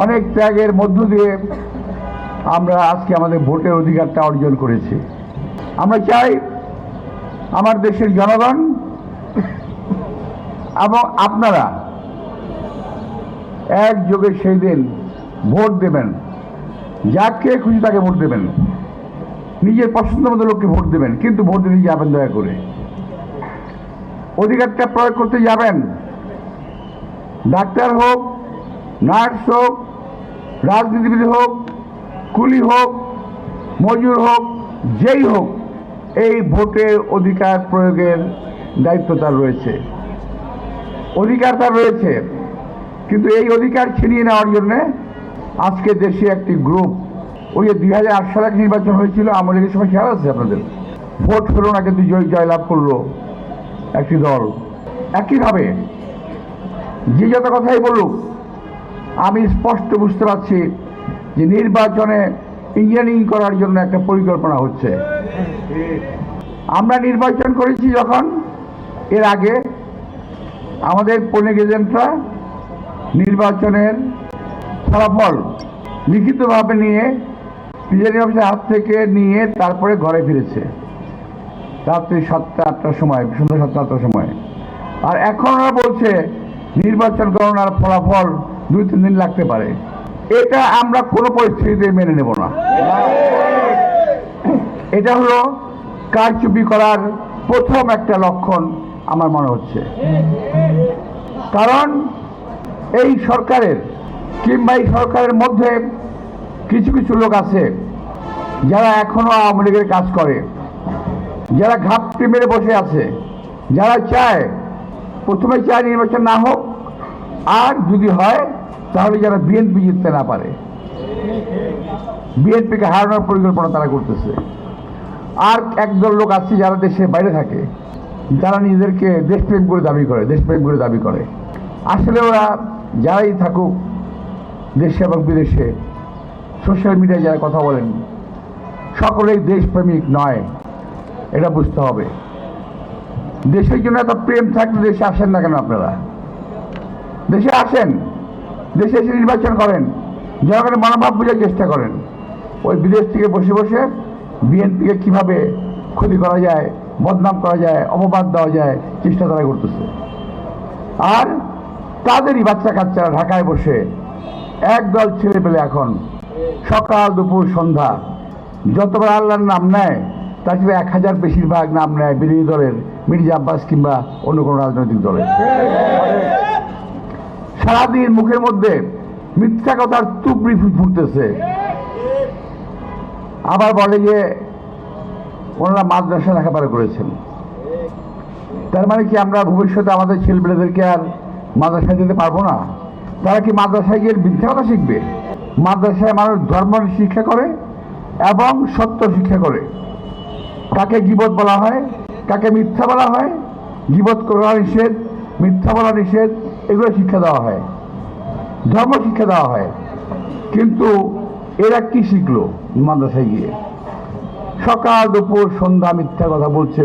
অনেক ত্যাগের মধ্য দিয়ে আমরা আজকে আমাদের ভোটের অধিকারটা অর্জন করেছি। আমরা চাই আমার দেশের জনগণ এবং আপনারা একযোগে সেই দিন ভোট দেবেন, যাকে খুশি তাকে ভোট দেবেন, নিজের পছন্দ মতো লোককে ভোট দেবেন, কিন্তু ভোট দিতে যাবেন দয়া করে। অধিকারটা প্রয়োগ করতে যাবেন, ডাক্তার হোক, নার্স হোক, রাজনীতিবিদ হোক, কুলি হোক, মজুর হোক, যেই হোক, এই ভোটের অধিকার প্রয়োগের দায়িত্ব তার রয়েছে, অধিকার তার রয়েছে। কিন্তু এই অধিকার ছিনিয়ে নেওয়ার জন্য আজকে দেশে একটি গ্রুপ, ওই যে 2008 সালে নির্বাচন হয়েছিল, আওয়ামী লীগের সময় খেয়াল আছে আপনাদের, ভোট হলো না কিন্তু জয়লাভ করলো একটি দল। একইভাবে যে যত কথাই বলুক, আমি স্পষ্ট বুঝতে পারছি যে নির্বাচনে ইঞ্জিনিয়ারিং করার জন্য একটা পরিকল্পনা হচ্ছে। আমরা নির্বাচন করেছি যখন, এর আগে আমাদের পোলিং এজেন্টরা নির্বাচনের ফলাফল লিখিতভাবে নিয়ে প্রিজাইডিং অফিসারের হাত থেকে নিয়ে তারপরে ঘরে ফিরেছে রাত্রি 7টা-8টার সময়, সন্ধ্যা 7টা-8টার সময়। আর এখন ওরা বলছে নির্বাচন গণনার ফলাফল 2-3 দিন লাগতে পারে। এটা আমরা কোনো পরিস্থিতিতে মেনে নেব না। এটা হলো কারচুপি করার প্রথম একটা লক্ষণ আমার মনে হচ্ছে। কারণ এই সরকারের কিংবা এই সরকারের মধ্যে কিছু কিছু লোক আছে যারা এখনো আওয়ামী লীগের কাজ করে, যারা ঘাপটি মেরে বসে আছে, যারা চায় প্রথমে চায় নির্বাচন না হোক, আর যদি হয় তাহলে যারা বিএনপি জিততে না পারে, বিএনপিকে হারানোর পরিকল্পনা তারা করতেছে। আর একদল লোক আছে যারা দেশের বাইরে থাকে, যারা নিজেদেরকে দেশপ্রেম করে দাবি করে। আসলে ওরা যারাই থাকুক দেশে এবং বিদেশে, সোশ্যাল মিডিয়ায় যারা কথা বলেন, সকলেই দেশপ্রেমিক নয়, এটা বুঝতে হবে। দেশের জন্য এত প্রেম থাকলে দেশে আসেন না কেন? আপনারা দেশে আসেন, দেশে এসে নির্বাচন করেন, জনগণের মনোভাব বোঝার চেষ্টা করেন। ওই বিদেশ থেকে বসে বসে বিএনপিকে কিভাবে ক্ষতি করা যায়, বদনাম করা যায়, অপবাদ দেওয়া যায়, চেষ্টা তারা করতেছে। আর তাদেরই বাচ্চা কাচ্চারা ঢাকায় বসে একদল ছেলে পেলে এখন সকাল দুপুর সন্ধ্যা যতবার আল্লাহর নাম নেয় তার চেয়ে 1000 বেশিরভাগ নাম নেয় বিরোধী দলের, মির্জা আব্বাস কিংবা অন্য কোনো রাজনৈতিক দলের। সারাদিন মুখের মধ্যে মিথ্যা কথার তুবড়ি ফুটতেছে। আবার বলে যে ওনারা মাদ্রাসা লেখাপড়া করেছেন। তার মানে কি আমরা ভবিষ্যতে আমাদের ছেলেমেয়েদেরকে আর মাদ্রাসায় যেতে পারবো না? তারা কি মাদ্রাসায় গিয়ে মিথ্যা কথা শিখবে? মাদ্রাসায় মানুষ ধর্ম শিক্ষা করে এবং সত্য শিক্ষা করে। কাকে গীবত বলা হয়, কাকে মিথ্যা বলা হয়, গীবত করা নিষেধ, মিথ্যা বলা নিষেধ, এগুলো শিক্ষা দেওয়া হয়, ধর্ম শিক্ষা দেওয়া হয়। কিন্তু এরা কি শিখলো মাদ্রাসায় গিয়ে? সকাল দুপুর সন্ধ্যা মিথ্যা কথা বলছে।